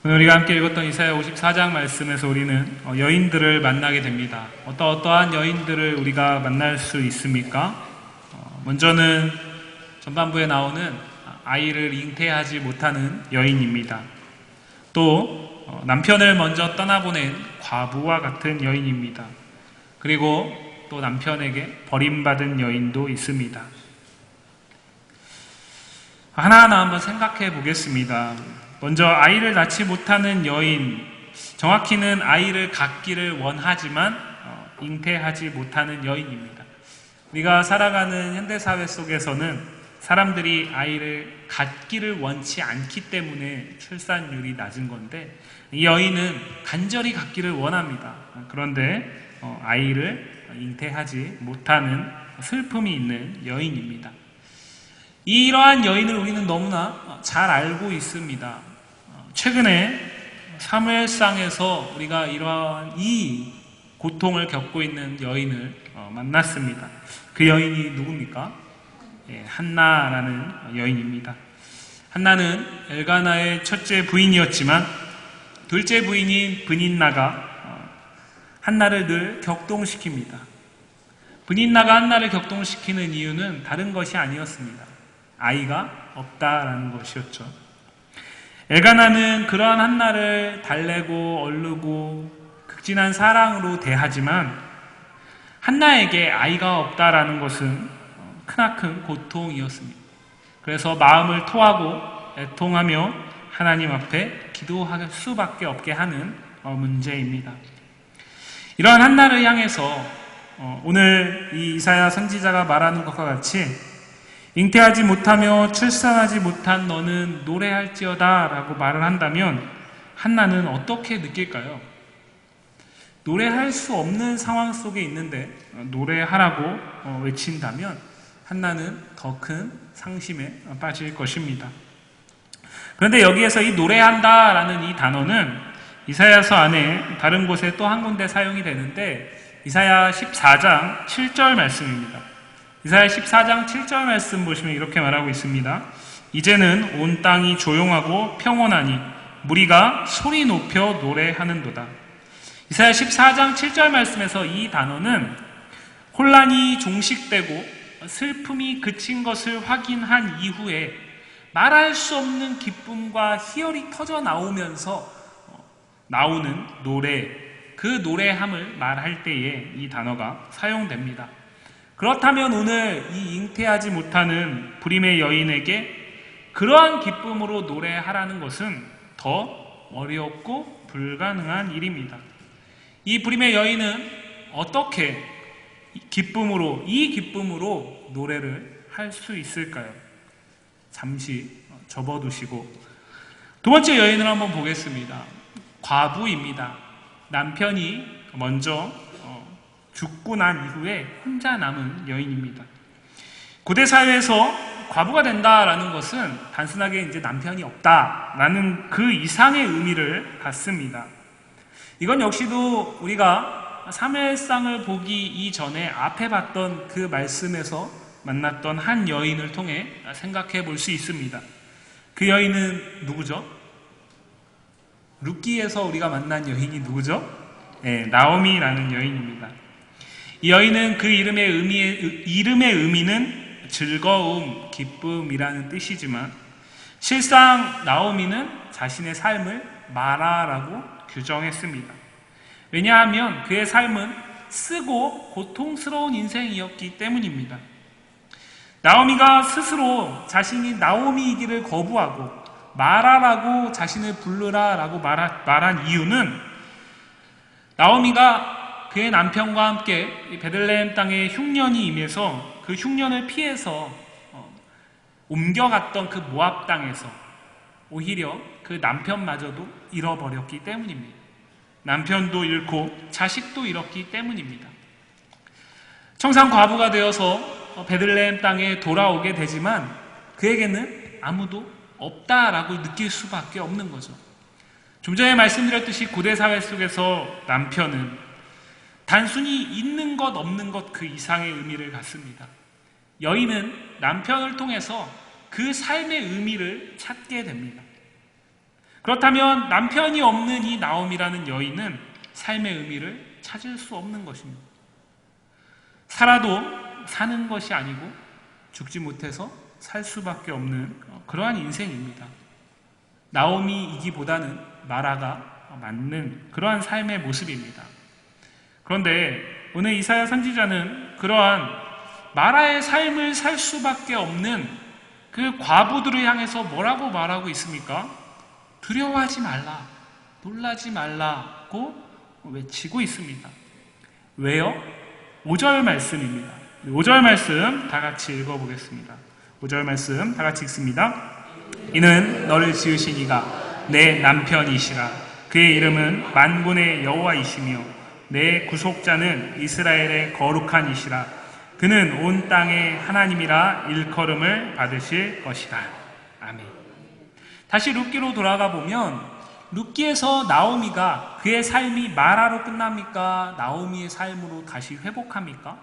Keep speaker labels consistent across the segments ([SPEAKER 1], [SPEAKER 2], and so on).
[SPEAKER 1] 오늘 우리가 함께 읽었던 이사야 54장 말씀에서 우리는 여인들을 만나게 됩니다. 어떠한 여인들을 우리가 만날 수 있습니까? 먼저는 전반부에 나오는 아이를 잉태하지 못하는 여인입니다. 또 남편을 먼저 떠나보낸 과부와 같은 여인입니다. 그리고 또 남편에게 버림받은 여인도 있습니다. 하나하나 한번 생각해 보겠습니다. 먼저 아이를 낳지 못하는 여인, 정확히는 아이를 갖기를 원하지만 잉태하지 못하는 여인입니다. 우리가 살아가는 현대사회 속에서는 사람들이 아이를 갖기를 원치 않기 때문에 출산율이 낮은 건데, 이 여인은 간절히 갖기를 원합니다. 그런데 아이를 잉태하지 못하는 슬픔이 있는 여인입니다. 이러한 여인을 우리는 너무나 잘 알고 있습니다. 최근에 사무엘상에서 우리가 이러한 이 고통을 겪고 있는 여인을 만났습니다. 그 여인이 누굽니까? 한나라는 여인입니다. 한나는 엘가나의 첫째 부인이었지만 둘째 부인인 브닌나가 한나를 늘 격동시킵니다. 브닌나가 한나를 격동시키는 이유는 다른 것이 아니었습니다. 아이가 없다라는 것이었죠. 엘가나는 그러한 한나를 달래고 얼르고 극진한 사랑으로 대하지만 한나에게 아이가 없다라는 것은 크나큰 고통이었습니다. 그래서 마음을 토하고 애통하며 하나님 앞에 기도할 수밖에 없게 하는 문제입니다. 이러한 한나를 향해서 오늘 이 이사야 선지자가 말하는 것과 같이 잉태하지 못하며 출산하지 못한 너는 노래할지어다 라고 말을 한다면 한나는 어떻게 느낄까요? 노래할 수 없는 상황 속에 있는데 노래하라고 외친다면 한나는 더 큰 상심에 빠질 것입니다. 그런데 여기에서 이 노래한다 라는 이 단어는 이사야서 안에 다른 곳에 또 한 군데 사용이 되는데 이사야 14장 7절 말씀입니다. 이사야 14장 7절 말씀 보시면 이렇게 말하고 있습니다. 이제는 온 땅이 조용하고 평온하니 무리가 소리 높여 노래하는도다. 이사야 14장 7절 말씀에서 이 단어는 혼란이 종식되고 슬픔이 그친 것을 확인한 이후에 말할 수 없는 기쁨과 희열이 터져 나오면서 나오는 노래, 그 노래함을 말할 때에 이 단어가 사용됩니다. 그렇다면 오늘 이 잉태하지 못하는 불임의 여인에게 그러한 기쁨으로 노래하라는 것은 더 어렵고 불가능한 일입니다. 이 불임의 여인은 어떻게 이 기쁨으로 노래를 할 수 있을까요? 잠시 접어두시고 두 번째 여인을 한번 보겠습니다. 과부입니다. 남편이 먼저 죽고 난 이후에 혼자 남은 여인입니다. 고대 사회에서 과부가 된다라는 것은 단순하게 이제 남편이 없다라는 그 이상의 의미를 갖습니다. 이건 역시도 우리가 사무엘상을 보기 이전에 앞에 봤던 그 말씀에서 만났던 한 여인을 통해 생각해 볼 수 있습니다. 그 여인은 누구죠? 룻기에서 우리가 만난 여인이 누구죠? 나오미라는 여인입니다. 이 여인은 그 이름의 의미는 즐거움, 기쁨이라는 뜻이지만 실상 나오미는 자신의 삶을 마라라고 규정했습니다. 왜냐하면 그의 삶은 쓰고 고통스러운 인생이었기 때문입니다. 나오미가 스스로 자신이 나오미이기를 거부하고 마라라고 자신을 부르라라고 말한 이유는 나오미가 그의 남편과 함께 베들레헴 땅에 흉년이 임해서 그 흉년을 피해서 옮겨갔던 그 모압 땅에서 오히려 그 남편마저도 잃어버렸기 때문입니다. 남편도 잃고 자식도 잃었기 때문입니다. 청산 과부가 되어서 베들레헴 땅에 돌아오게 되지만 그에게는 아무도 없다라고 느낄 수밖에 없는 거죠. 좀 전에 말씀드렸듯이 고대 사회 속에서 남편은 단순히 있는 것 없는 것 그 이상의 의미를 갖습니다. 여인은 남편을 통해서 그 삶의 의미를 찾게 됩니다. 그렇다면 남편이 없는 이 나옴이라는 여인은 삶의 의미를 찾을 수 없는 것입니다. 살아도 사는 것이 아니고 죽지 못해서 살 수밖에 없는 그러한 인생입니다. 나오미이기보다는 마라가 맞는 그러한 삶의 모습입니다. 그런데 오늘 이사야 선지자는 그러한 마라의 삶을 살 수밖에 없는 그 과부들을 향해서 뭐라고 말하고 있습니까? 두려워하지 말라, 놀라지 말라고 외치고 있습니다. 왜요? 5절 말씀입니다. 5절 말씀 다 같이 읽어보겠습니다. 5절 말씀 다 같이 읽습니다. 이는 너를 지으신 이가 내 남편이시라. 그의 이름은 만군의 여호와이시며 내 구속자는 이스라엘의 거룩한 이시라. 그는 온 땅의 하나님이라 일컬음을 받으실 것이다. 아멘. 다시 룻기로 돌아가 보면 룻기에서 나오미가 그의 삶이 마라로 끝납니까? 나오미의 삶으로 다시 회복합니까?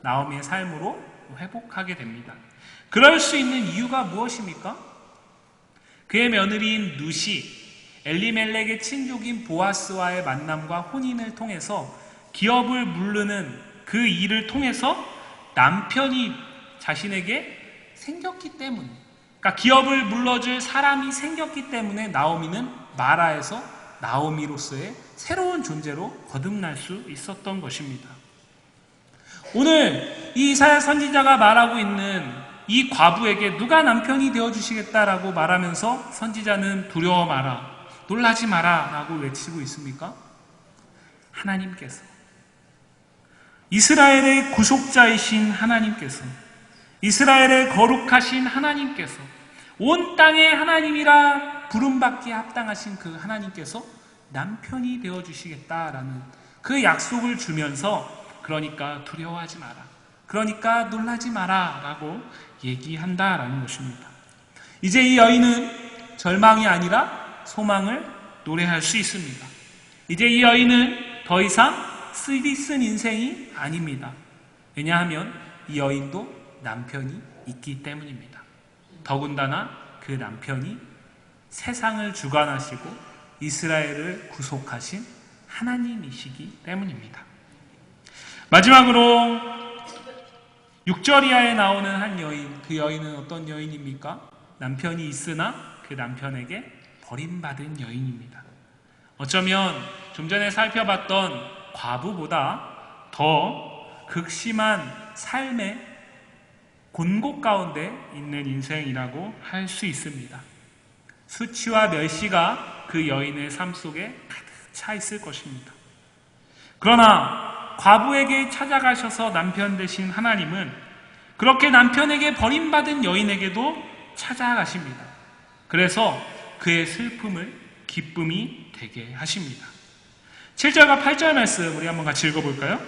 [SPEAKER 1] 나오미의 삶으로 회복하게 됩니다. 그럴 수 있는 이유가 무엇입니까? 그의 며느리인 룻이 엘리멜렉의 친족인 보아스와의 만남과 혼인을 통해서 기업을 물르는 그 일을 통해서 남편이 자신에게 생겼기 때문에, 그러니까 기업을 물러줄 사람이 생겼기 때문에 나오미는 마라에서 나오미로서의 새로운 존재로 거듭날 수 있었던 것입니다. 오늘 이 이사야 선지자가 말하고 있는 이 과부에게 누가 남편이 되어주시겠다라고 말하면서 선지자는 두려워 마라, 놀라지 마라 라고 외치고 있습니까? 하나님께서, 이스라엘의 구속자이신 하나님께서, 이스라엘의 거룩하신 하나님께서, 온 땅의 하나님이라 부름받기에 합당하신 그 하나님께서 남편이 되어주시겠다라는 그 약속을 주면서, 그러니까 두려워하지 마라, 그러니까 놀라지 마라 라고 얘기한다라는 것입니다. 이제 이 여인은 절망이 아니라 소망을 노래할 수 있습니다. 이제 이 여인은 더 이상 쓰디쓴 인생이 아닙니다. 왜냐하면 이 여인도 남편이 있기 때문입니다. 더군다나 그 남편이 세상을 주관하시고 이스라엘을 구속하신 하나님이시기 때문입니다. 마지막으로 6절 이하에 나오는 한 여인, 그 여인은 어떤 여인입니까? 남편이 있으나 그 남편에게 버림받은 여인입니다. 어쩌면 좀 전에 살펴봤던 과부보다 더 극심한 삶의 곤곡 가운데 있는 인생이라고 할 수 있습니다. 수치와 멸시가 그 여인의 삶 속에 가득 차 있을 것입니다. 그러나 과부에게 찾아가셔서 남편 되신 하나님은 그렇게 남편에게 버림받은 여인에게도 찾아가십니다. 그래서 그의 슬픔을 기쁨이 되게 하십니다. 7절과 8절 말씀 우리 한번 같이 읽어볼까요?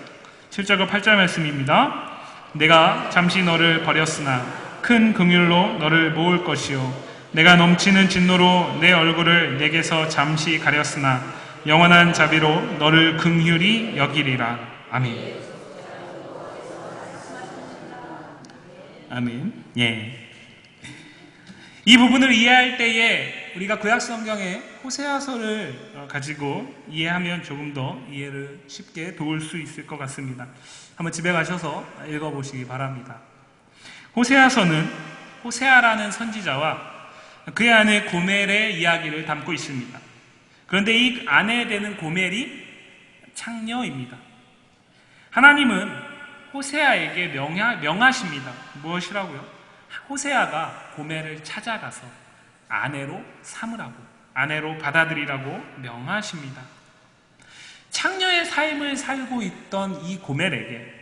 [SPEAKER 1] 7절과 8절 말씀입니다. 내가 잠시 너를 버렸으나 큰 긍휼로 너를 모을 것이요 내가 넘치는 진노로 내 얼굴을 내게서 잠시 가렸으나 영원한 자비로 너를 긍휼히 여기리라. 아멘. 아멘. 예. 이 부분을 이해할 때에 우리가 구약 성경의 호세아서를 가지고 이해하면 조금 더 이해를 쉽게 도울 수 있을 것 같습니다. 한번 집에 가셔서 읽어보시기 바랍니다. 호세아서는 호세아라는 선지자와 그의 아내 고멜의 이야기를 담고 있습니다. 그런데 이 아내 되는 고멜이 창녀입니다. 하나님은 호세아에게 명하십니다. 무엇이라고요? 호세아가 고멜을 찾아가서 아내로 삼으라고, 아내로 받아들이라고 명하십니다. 창녀의 삶을 살고 있던 이 고멜에게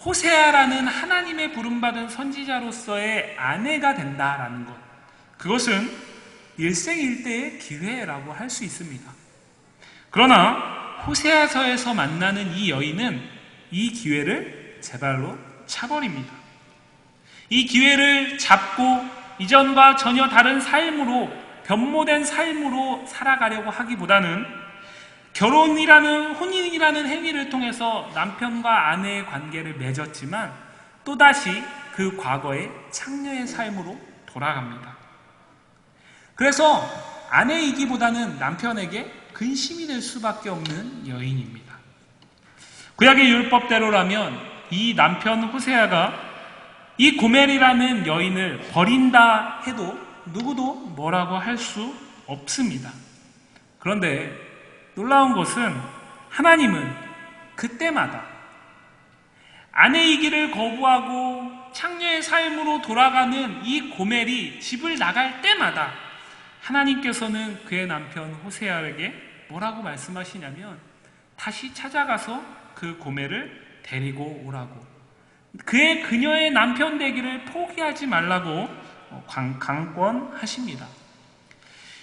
[SPEAKER 1] 호세아라는 하나님의 부름받은 선지자로서의 아내가 된다라는 것, 그것은 일생일대의 기회라고 할 수 있습니다. 그러나 호세아서에서 만나는 이 여인은 이 기회를 제 발로 차버립니다. 이 기회를 잡고 이전과 전혀 다른 삶으로, 변모된 삶으로 살아가려고 하기보다는 결혼이라는, 혼인이라는 행위를 통해서 남편과 아내의 관계를 맺었지만 또다시 그 과거의 창녀의 삶으로 돌아갑니다. 그래서 아내이기보다는 남편에게 근심이 될 수밖에 없는 여인입니다. 구약의 율법대로라면 이 남편 호세아가 이 고멜이라는 여인을 버린다 해도 누구도 뭐라고 할 수 없습니다. 그런데 놀라운 것은 하나님은 그때마다 아내이기를 거부하고 창녀의 삶으로 돌아가는 이 고멜이 집을 나갈 때마다 하나님께서는 그의 남편 호세아에게 뭐라고 말씀하시냐면 다시 찾아가서 그 고멜을 데리고 오라고, 그녀의 남편 되기를 포기하지 말라고 강권하십니다.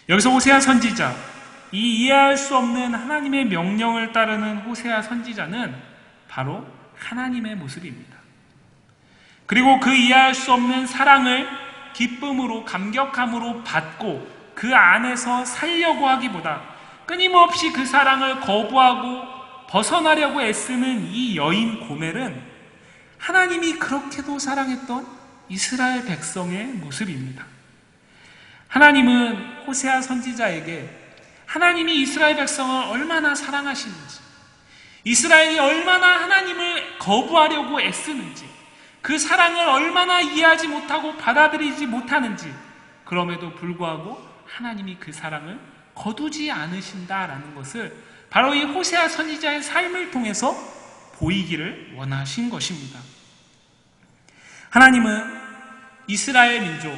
[SPEAKER 1] 여기서 호세아 선지자, 이 이해할 수 없는 하나님의 명령을 따르는 호세아 선지자는 바로 하나님의 모습입니다. 그리고 그 이해할 수 없는 사랑을 기쁨으로, 감격함으로 받고 그 안에서 살려고 하기보다 끊임없이 그 사랑을 거부하고 벗어나려고 애쓰는 이 여인 고멜은 하나님이 그렇게도 사랑했던 이스라엘 백성의 모습입니다. 하나님은 호세아 선지자에게 하나님이 이스라엘 백성을 얼마나 사랑하시는지, 이스라엘이 얼마나 하나님을 거부하려고 애쓰는지, 그 사랑을 얼마나 이해하지 못하고 받아들이지 못하는지, 그럼에도 불구하고 하나님이 그 사랑을 거두지 않으신다라는 것을 바로 이 호세아 선지자의 삶을 통해서 보이기를 원하신 것입니다. 하나님은 이스라엘 민족,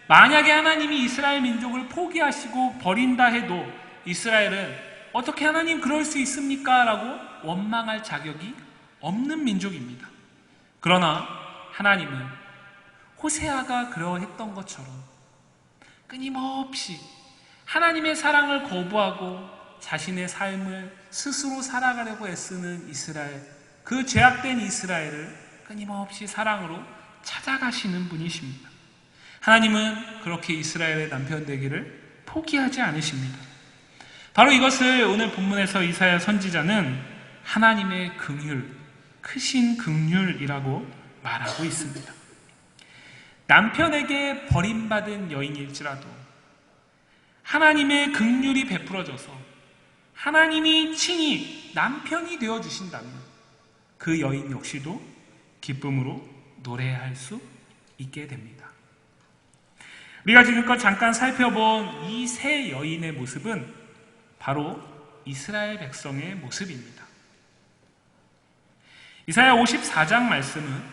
[SPEAKER 1] 만약에 하나님이 이스라엘 민족을 포기하시고 버린다 해도 이스라엘은 어떻게 하나님 그럴 수 있습니까? 라고 원망할 자격이 없는 민족입니다. 그러나 하나님은 호세아가 그러했던 것처럼 끊임없이 하나님의 사랑을 거부하고 자신의 삶을 스스로 살아가려고 애쓰는 이스라엘, 그 죄악된 이스라엘을 끊임없이 사랑으로 찾아가시는 분이십니다. 하나님은 그렇게 이스라엘의 남편 되기를 포기하지 않으십니다. 바로 이것을 오늘 본문에서 이사야 선지자는 하나님의 긍휼, 크신 긍휼이라고 말하고 있습니다. 남편에게 버림받은 여인일지라도 하나님의 긍휼이 베풀어져서 하나님이 친히 남편이 되어주신다면 그 여인 역시도 기쁨으로 노래할 수 있게 됩니다. 우리가 지금껏 잠깐 살펴본 이 세 여인의 모습은 바로 이스라엘 백성의 모습입니다. 이사야 54장 말씀은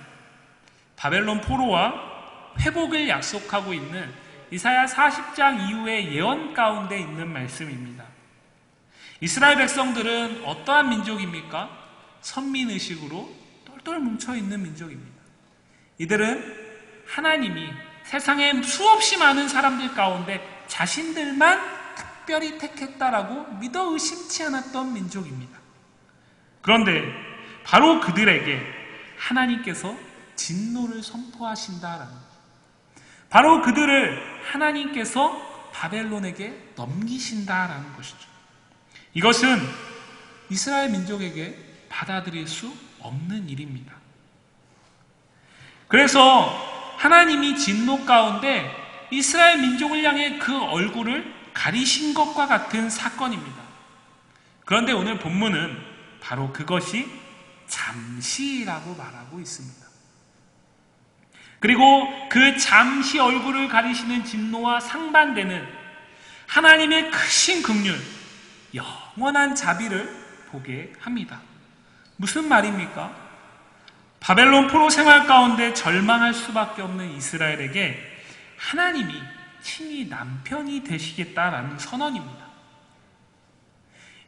[SPEAKER 1] 바벨론 포로와 회복을 약속하고 있는 이사야 40장 이후의 예언 가운데 있는 말씀입니다. 이스라엘 백성들은 어떠한 민족입니까? 선민의식으로 똘똘 뭉쳐있는 민족입니다. 이들은 하나님이 세상에 수없이 많은 사람들 가운데 자신들만 특별히 택했다라고 믿어 의심치 않았던 민족입니다. 그런데 바로 그들에게 하나님께서 진노를 선포하신다라는 것, 바로 그들을 하나님께서 바벨론에게 넘기신다라는 것이죠. 이것은 이스라엘 민족에게 받아들일 수 없는 일입니다. 그래서 하나님이 진노 가운데 이스라엘 민족을 향해 그 얼굴을 가리신 것과 같은 사건입니다. 그런데 오늘 본문은 바로 그것이 잠시라고 말하고 있습니다. 그리고 그 잠시 얼굴을 가리시는 진노와 상반되는 하나님의 크신 긍휼, 영원한 자비를 보게 합니다. 무슨 말입니까? 바벨론 포로 생활 가운데 절망할 수밖에 없는 이스라엘에게 하나님이 친히 남편이 되시겠다라는 선언입니다.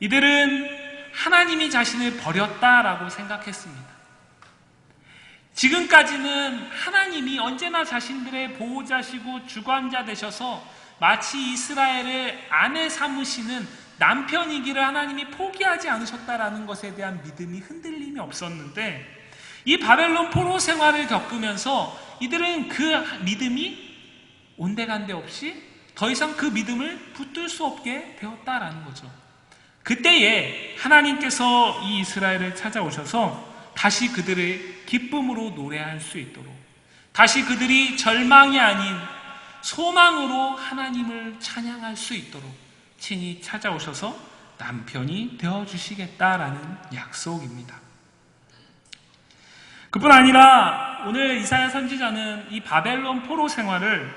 [SPEAKER 1] 이들은 하나님이 자신을 버렸다라고 생각했습니다. 지금까지는 하나님이 언제나 자신들의 보호자시고 주관자 되셔서 마치 이스라엘을 아내 삼으시는 남편이기를 하나님이 포기하지 않으셨다라는 것에 대한 믿음이 흔들림이 없었는데, 이 바벨론 포로 생활을 겪으면서 이들은 그 믿음이 온데간데 없이 더 이상 그 믿음을 붙들 수 없게 되었다라는 거죠. 그때에 하나님께서 이 이스라엘을 찾아오셔서 다시 그들의 기쁨으로 노래할 수 있도록, 다시 그들이 절망이 아닌 소망으로 하나님을 찬양할 수 있도록 친히 찾아오셔서 남편이 되어주시겠다라는 약속입니다. 그뿐 아니라 오늘 이사야 선지자는 이 바벨론 포로 생활을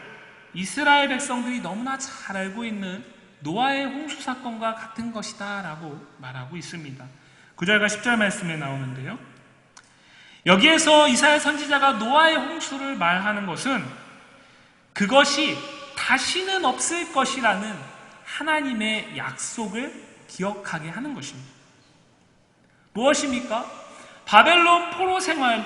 [SPEAKER 1] 이스라엘 백성들이 너무나 잘 알고 있는 노아의 홍수 사건과 같은 것이다 라고 말하고 있습니다. 9절과 10절 말씀에 나오는데요. 여기에서 이사야 선지자가 노아의 홍수를 말하는 것은 그것이 다시는 없을 것이라는 하나님의 약속을 기억하게 하는 것입니다. 무엇입니까? 바벨론 포로 생활,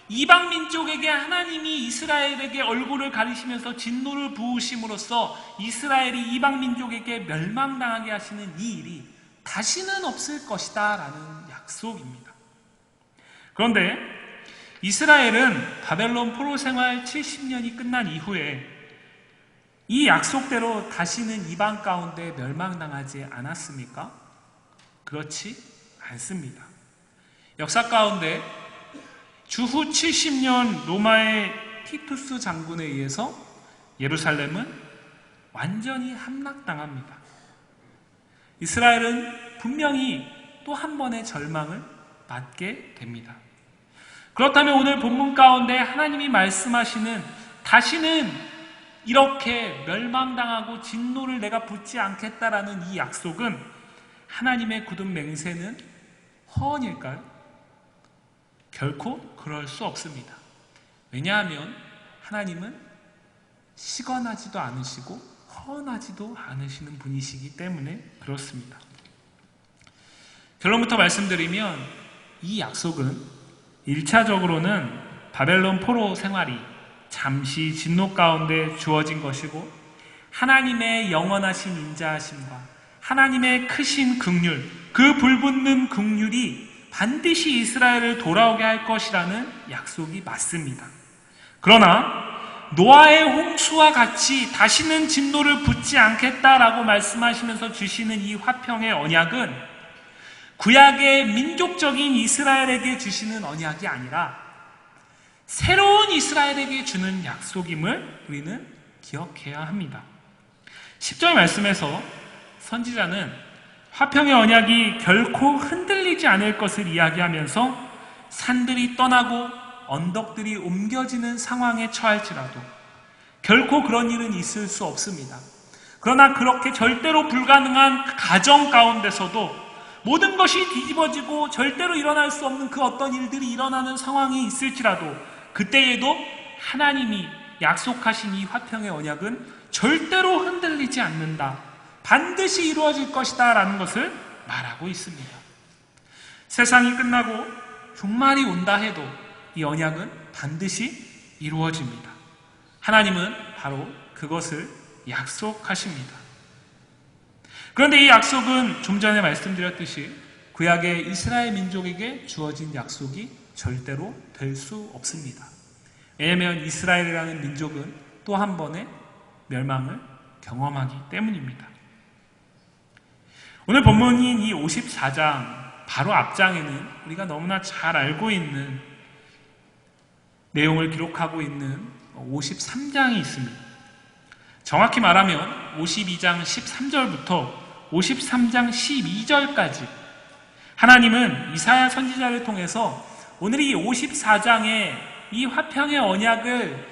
[SPEAKER 1] 이방 민족에게 하나님이 이스라엘에게 얼굴을 가리시면서 진노를 부으심으로써 이스라엘이 이방 민족에게 멸망당하게 하시는 이 일이 다시는 없을 것이다 라는 약속입니다. 그런데 이스라엘은 바벨론 포로 생활 70년이 끝난 이후에 이 약속대로 다시는 이방 가운데 멸망당하지 않았습니까? 그렇지 않습니다. 역사 가운데 주후 70년 로마의 티투스 장군에 의해서 예루살렘은 완전히 함락당합니다. 이스라엘은 분명히 또 한 번의 절망을 맞게 됩니다. 그렇다면 오늘 본문 가운데 하나님이 말씀하시는 다시는 이렇게 멸망당하고 진노를 내가 붓지 않겠다라는 이 약속은 하나님의 굳은 맹세는 허언일까요? 결코 그럴 수 없습니다. 왜냐하면 하나님은 시건하지도 않으시고 허언하지도 않으시는 분이시기 때문에 그렇습니다. 결론부터 말씀드리면 이 약속은 1차적으로는 바벨론 포로 생활이 잠시 진노 가운데 주어진 것이고 하나님의 영원하신 인자하심과 하나님의 크신 긍휼, 그 불붙는 긍휼이 반드시 이스라엘을 돌아오게 할 것이라는 약속이 맞습니다. 그러나 노아의 홍수와 같이 다시는 진노를 붓지 않겠다라고 말씀하시면서 주시는 이 화평의 언약은 구약의 민족적인 이스라엘에게 주시는 언약이 아니라 새로운 이스라엘에게 주는 약속임을 우리는 기억해야 합니다. 10절 말씀에서 선지자는 화평의 언약이 결코 흔들리지 않을 것을 이야기하면서 산들이 떠나고 언덕들이 옮겨지는 상황에 처할지라도 결코 그런 일은 있을 수 없습니다. 그러나 그렇게 절대로 불가능한 가정 가운데서도 모든 것이 뒤집어지고 절대로 일어날 수 없는 그 어떤 일들이 일어나는 상황이 있을지라도 그때에도 하나님이 약속하신 이 화평의 언약은 절대로 흔들리지 않는다. 반드시 이루어질 것이다 라는 것을 말하고 있습니다. 세상이 끝나고 종말이 온다 해도 이 언약은 반드시 이루어집니다. 하나님은 바로 그것을 약속하십니다. 그런데 이 약속은 좀 전에 말씀드렸듯이 구약의 이스라엘 민족에게 주어진 약속이 절대로 될 수 없습니다. 왜냐하면 이스라엘이라는 민족은 또 한 번의 멸망을 경험하기 때문입니다. 오늘 본문인 이 54장 바로 앞장에는 우리가 너무나 잘 알고 있는 내용을 기록하고 있는 53장이 있습니다. 정확히 말하면 52장 13절부터 53장 12절까지 하나님은 이사야 선지자를 통해서 오늘 이 54장에 이 화평의 언약을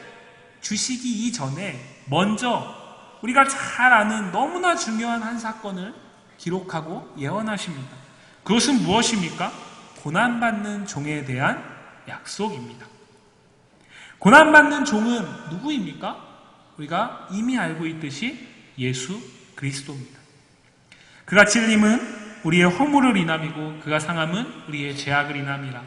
[SPEAKER 1] 주시기 이전에 먼저 우리가 잘 아는 너무나 중요한 한 사건을 기록하고 예언하십니다. 그것은 무엇입니까? 고난받는 종에 대한 약속입니다. 고난받는 종은 누구입니까? 우리가 이미 알고 있듯이 예수 그리스도입니다. 그가 찔림은 우리의 허물을 인함이고 그가 상함은 우리의 죄악을 인함이라.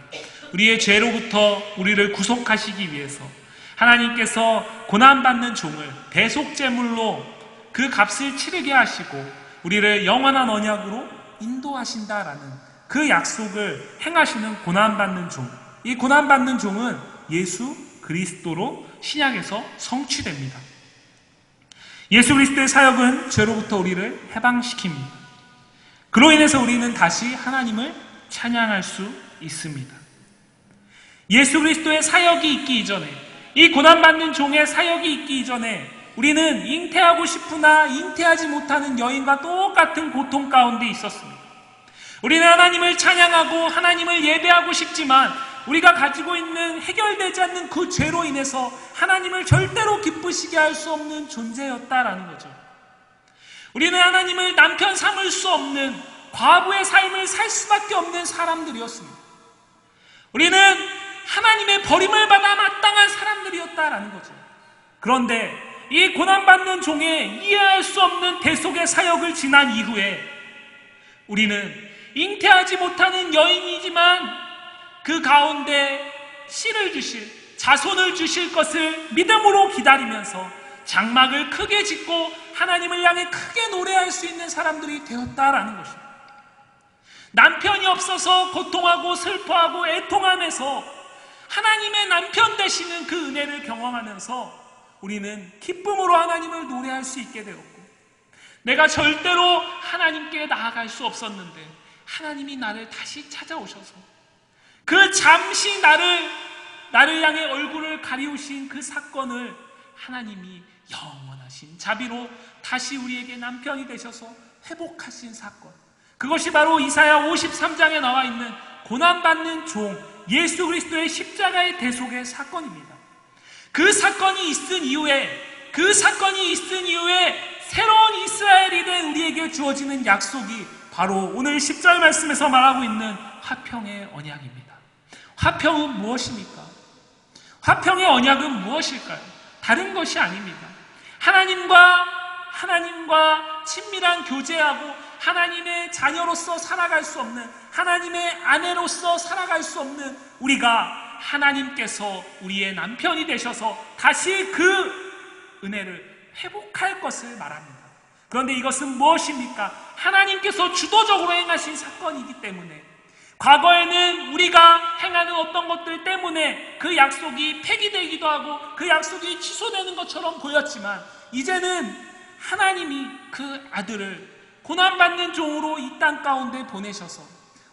[SPEAKER 1] 우리의 죄로부터 우리를 구속하시기 위해서 하나님께서 고난받는 종을 대속제물로 그 값을 치르게 하시고 우리를 영원한 언약으로 인도하신다라는 그 약속을 행하시는 고난받는 종. 이 고난받는 종은 예수 그리스도로 신약에서 성취됩니다. 예수 그리스도의 사역은 죄로부터 우리를 해방시킵니다. 그로 인해서 우리는 다시 하나님을 찬양할 수 있습니다. 예수 그리스도의 사역이 있기 이전에, 이 고난받는 종의 사역이 있기 이전에 우리는 잉태하고 싶으나 잉태하지 못하는 여인과 똑같은 고통 가운데 있었습니다. 우리는 하나님을 찬양하고 하나님을 예배하고 싶지만 우리가 가지고 있는 해결되지 않는 그 죄로 인해서 하나님을 절대로 기쁘시게 할 수 없는 존재였다라는 거죠. 우리는 하나님을 남편 삼을 수 없는 과부의 삶을 살 수밖에 없는 사람들이었습니다. 우리는 하나님의 버림을 받아 마땅한 사람들이었다라는 거죠. 그런데 이 고난받는 종의 이해할 수 없는 대속의 사역을 지난 이후에 우리는 잉태하지 못하는 여인이지만 그 가운데 씨를 주실, 자손을 주실 것을 믿음으로 기다리면서 장막을 크게 짓고 하나님을 향해 크게 노래할 수 있는 사람들이 되었다라는 것입니다. 남편이 없어서 고통하고 슬퍼하고 애통하면서 하나님의 남편 되시는 그 은혜를 경험하면서 우리는 기쁨으로 하나님을 노래할 수 있게 되었고, 내가 절대로 하나님께 나아갈 수 없었는데 하나님이 나를 다시 찾아오셔서 그 잠시 나를 향해 얼굴을 가리우신 그 사건을 하나님이 영원하신 자비로 다시 우리에게 남편이 되셔서 회복하신 사건, 그것이 바로 이사야 53장에 나와 있는 고난받는 종 예수 그리스도의 십자가의 대속의 사건입니다. 그 사건이 있은 이후에 새로운 이스라엘이 된 우리에게 주어지는 약속이 바로 오늘 10절 말씀에서 말하고 있는 화평의 언약입니다. 화평은 무엇입니까? 화평의 언약은 무엇일까요? 다른 것이 아닙니다. 하나님과 친밀한 교제하고 하나님의 자녀로서 살아갈 수 없는, 하나님의 아내로서 살아갈 수 없는 우리가 하나님께서 우리의 남편이 되셔서 다시 그 은혜를 회복할 것을 말합니다. 그런데 이것은 무엇입니까? 하나님께서 주도적으로 행하신 사건이기 때문에, 과거에는 우리가 행하는 어떤 것들 때문에 그 약속이 폐기되기도 하고 그 약속이 취소되는 것처럼 보였지만, 이제는 하나님이 그 아들을 고난받는 종으로 이 땅 가운데 보내셔서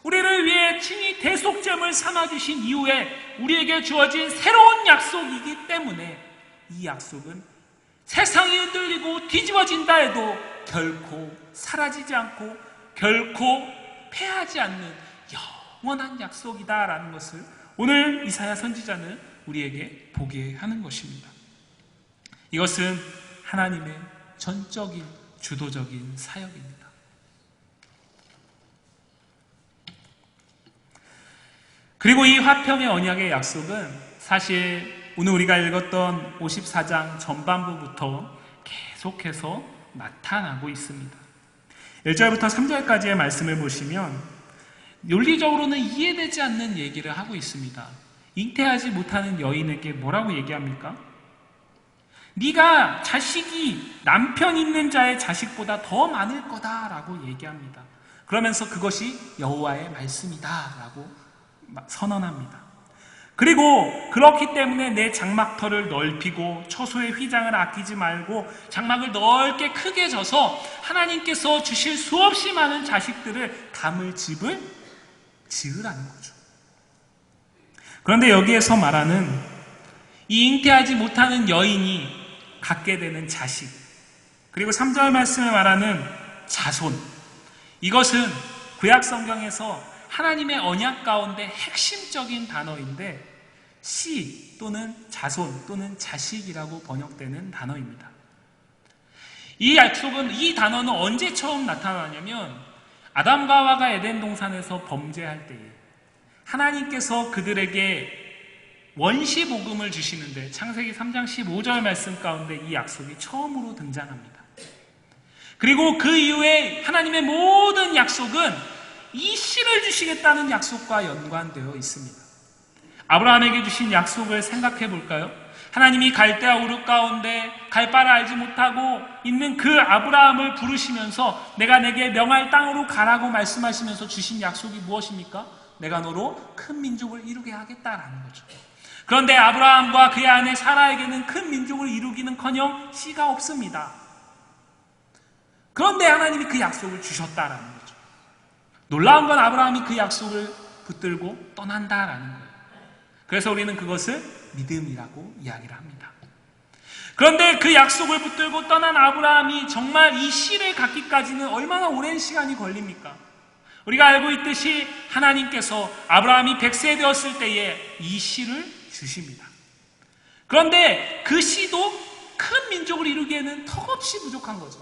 [SPEAKER 1] 우리를 위해 친히 대속죄물 삼아주신 이후에 우리에게 주어진 새로운 약속이기 때문에 이 약속은 세상이 흔들리고 뒤집어진다 해도 결코 사라지지 않고 결코 패하지 않는 영원한 약속이다라는 것을 오늘 이사야 선지자는 우리에게 보게 하는 것입니다. 이것은 하나님의 전적인 주도적인 사역입니다. 그리고 이 화평의 언약의 약속은 사실 오늘 우리가 읽었던 54장 전반부부터 계속해서 나타나고 있습니다. 1절부터 3절까지의 말씀을 보시면 논리적으로는 이해되지 않는 얘기를 하고 있습니다. 잉태하지 못하는 여인에게 뭐라고 얘기합니까? 네가 자식이 남편 있는 자의 자식보다 더 많을 거다라고 얘기합니다. 그러면서 그것이 여호와의 말씀이다라고 선언합니다. 그리고 그렇기 때문에 내 장막터를 넓히고 처소의 휘장을 아끼지 말고 장막을 넓게 크게 져서 하나님께서 주실 수없이 많은 자식들을 담을 집을 지으라는 거죠. 그런데 여기에서 말하는 이 잉태하지 못하는 여인이 갖게 되는 자식, 그리고 3절 말씀에 말하는 자손, 이것은 구약 성경에서 하나님의 언약 가운데 핵심적인 단어인데 씨 또는 자손 또는 자식이라고 번역되는 단어입니다. 이 약속은, 이 단어는 언제 처음 나타나냐면 아담과 하와가 에덴 동산에서 범죄할 때에 하나님께서 그들에게 원시 복음을 주시는데 창세기 3장 15절 말씀 가운데 이 약속이 처음으로 등장합니다. 그리고 그 이후에 하나님의 모든 약속은 이 씨를 주시겠다는 약속과 연관되어 있습니다. 아브라함에게 주신 약속을 생각해 볼까요? 하나님이 갈대아 우르 가운데 갈 바를 알지 못하고 있는 그 아브라함을 부르시면서 내가 내게 명할 땅으로 가라고 말씀하시면서 주신 약속이 무엇입니까? 내가 너로 큰 민족을 이루게 하겠다라는 거죠. 그런데 아브라함과 그의 아내 사라에게는 큰 민족을 이루기는커녕 씨가 없습니다. 그런데 하나님이 그 약속을 주셨다라는 거죠. 놀라운 건 아브라함이 그 약속을 붙들고 떠난다라는 거예요. 그래서 우리는 그것을 믿음이라고 이야기를 합니다. 그런데 그 약속을 붙들고 떠난 아브라함이 정말 이 씨를 갖기까지는 얼마나 오랜 시간이 걸립니까? 우리가 알고 있듯이 하나님께서 아브라함이 100세 되었을 때에 이 씨를 주십니다. 그런데 그 씨도 큰 민족을 이루기에는 턱없이 부족한 거죠.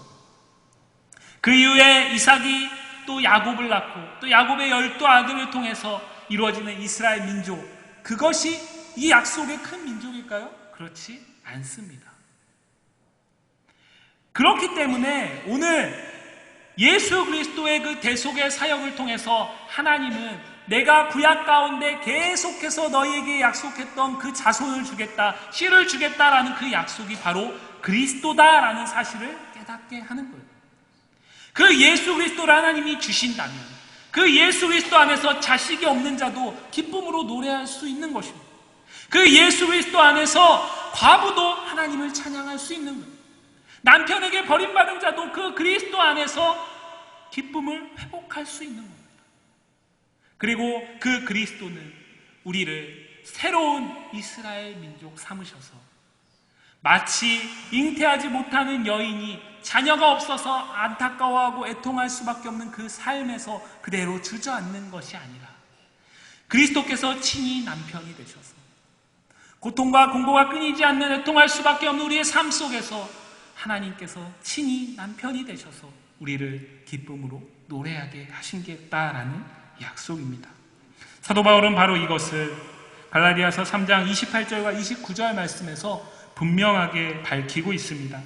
[SPEAKER 1] 그 이후에 이삭이 또 야곱을 낳고 또 야곱의 12아들을 통해서 이루어지는 이스라엘 민족, 그것이 이 약속의 큰 민족일까요? 그렇지 않습니다. 그렇기 때문에 오늘 예수 그리스도의 그 대속의 사역을 통해서 하나님은 내가 구약 가운데 계속해서 너희에게 약속했던 그 자손을 주겠다, 씨를 주겠다라는 그 약속이 바로 그리스도다라는 사실을 깨닫게 하는 거예요. 그 예수 그리스도를 하나님이 주신다면 그 예수 그리스도 안에서 자식이 없는 자도 기쁨으로 노래할 수 있는 것입니다. 그 예수 그리스도 안에서 과부도 하나님을 찬양할 수 있는 거예요. 남편에게 버림받은 자도 그 그리스도 안에서 기쁨을 회복할 수 있는 겁니다. 그리고 그 그리스도는 우리를 새로운 이스라엘 민족 삼으셔서 마치 잉태하지 못하는 여인이 자녀가 없어서 안타까워하고 애통할 수밖에 없는 그 삶에서 그대로 주저앉는 것이 아니라 그리스도께서 친히 남편이 되셔서 고통과 공고가 끊이지 않는 애통할 수밖에 없는 우리의 삶 속에서 하나님께서 친히 남편이 되셔서 우리를 기쁨으로 노래하게 하신겠다라는 약속입니다. 사도 바울은 바로 이것을 갈라디아서 3장 28절과 29절 말씀에서 분명하게 밝히고 있습니다.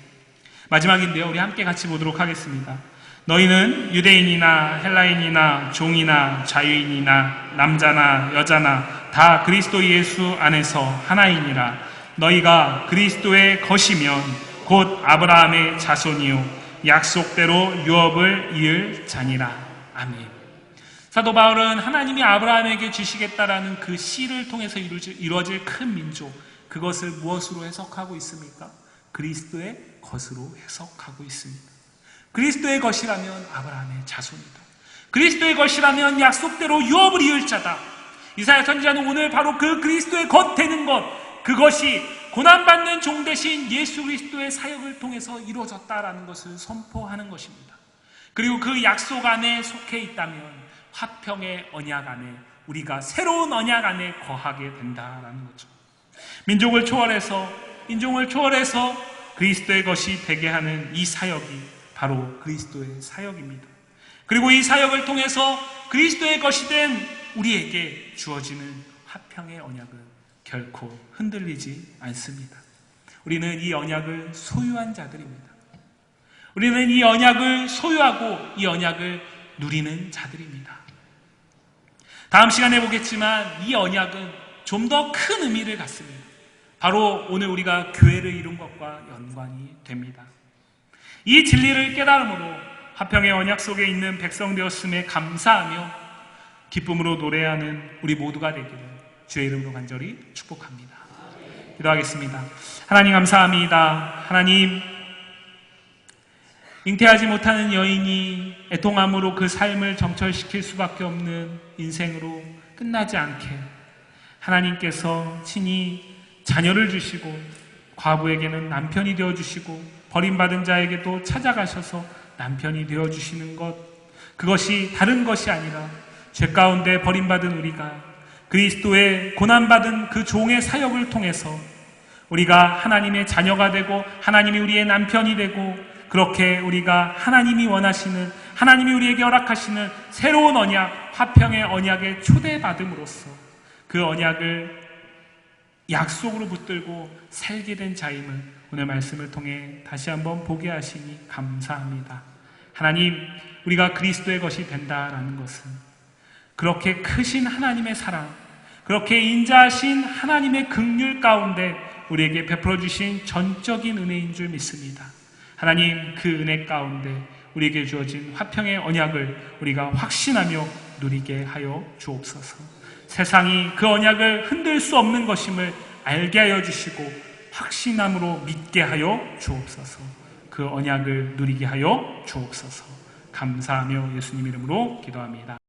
[SPEAKER 1] 마지막인데요, 우리 함께 같이 보도록 하겠습니다. 너희는 유대인이나 헬라인이나 종이나 자유인이나 남자나 여자나 다 그리스도 예수 안에서 하나이니라. 너희가 그리스도의 것이면 곧 아브라함의 자손이요 약속대로 유업을 이을 자니라. 아멘. 사도 바울은 하나님이 아브라함에게 주시겠다라는 그 씨를 통해서 이루어질 큰 민족, 그것을 무엇으로 해석하고 있습니까? 그리스도의 것으로 해석하고 있습니다. 그리스도의 것이라면 아브라함의 자손이다. 그리스도의 것이라면 약속대로 유업을 이을 자다. 이사야 선지자는 오늘 바로 그 그리스도의 것 되는 것, 그것이 고난받는 종 대신 예수 그리스도의 사역을 통해서 이루어졌다라는 것을 선포하는 것입니다. 그리고 그 약속 안에 속해 있다면 화평의 언약 안에 우리가 새로운 언약 안에 거하게 된다라는 거죠. 민족을 초월해서 인종을 초월해서 그리스도의 것이 되게 하는 이 사역이 바로 그리스도의 사역입니다. 그리고 이 사역을 통해서 그리스도의 것이 된 우리에게 주어지는 화평의 언약은 결코 흔들리지 않습니다. 우리는 이 언약을 소유한 자들입니다. 우리는 이 언약을 소유하고 이 언약을 누리는 자들입니다. 다음 시간에 보겠지만 이 언약은 좀 더 큰 의미를 갖습니다. 바로 오늘 우리가 교회를 이룬 것과 연관이 됩니다. 이 진리를 깨달음으로 화평의 언약 속에 있는 백성 되었음에 감사하며 기쁨으로 노래하는 우리 모두가 되기를 주의 이름으로 간절히 축복합니다. 기도하겠습니다. 하나님 감사합니다. 하나님, 잉태하지 못하는 여인이 애통함으로 그 삶을 정철시킬 수밖에 없는 인생으로 끝나지 않게 하나님께서 친히 자녀를 주시고 과부에게는 남편이 되어주시고 버림받은 자에게도 찾아가셔서 남편이 되어주시는 것, 그것이 다른 것이 아니라 죄 가운데 버림받은 우리가 그리스도의 고난받은 그 종의 사역을 통해서 우리가 하나님의 자녀가 되고 하나님이 우리의 남편이 되고 그렇게 우리가 하나님이 원하시는, 하나님이 우리에게 허락하시는 새로운 언약, 화평의 언약에 초대받음으로써 그 언약을 약속으로 붙들고 살게 된 자임을 오늘 말씀을 통해 다시 한번 보게 하시니 감사합니다. 하나님, 우리가 그리스도의 것이 된다라는 것은 그렇게 크신 하나님의 사랑, 그렇게 인자하신 하나님의 긍휼 가운데 우리에게 베풀어 주신 전적인 은혜인 줄 믿습니다. 하나님, 그 은혜 가운데 우리에게 주어진 화평의 언약을 우리가 확신하며 누리게 하여 주옵소서. 세상이 그 언약을 흔들 수 없는 것임을 알게 하여 주시고 확신함으로 믿게 하여 주옵소서. 그 언약을 누리게 하여 주옵소서. 감사하며 예수님 이름으로 기도합니다.